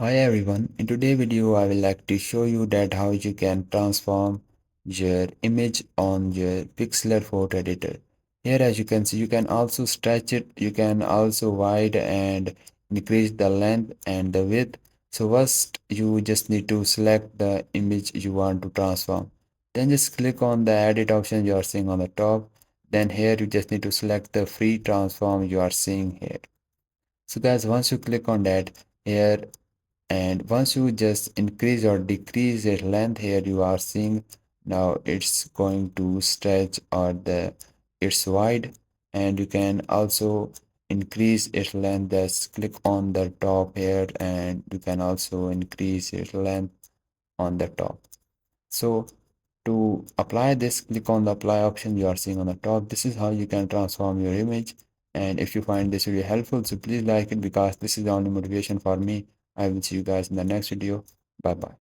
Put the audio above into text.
Hi everyone, in today's video I will like to show you that how you can transform your image on your Pixlr photo editor. Here as you can see you can also stretch it, you can also wide and increase the length and the width. So first you just need to select the image you want to transform. Then just click on the edit option you are seeing on the top. Then here you just need to select the free transform you are seeing here. So guys, once you click on that, here and once you just increase or decrease its length, here you are seeing now it's going to stretch or the it's wide, and you can also increase its length. Just click on the top here and you can also increase its length on the top. So to apply this, click on the apply option you are seeing on the top. This is how you can transform your image. And if you find this video helpful, so please like it because this is the only motivation for me. I will see you guys in the next video. Bye bye.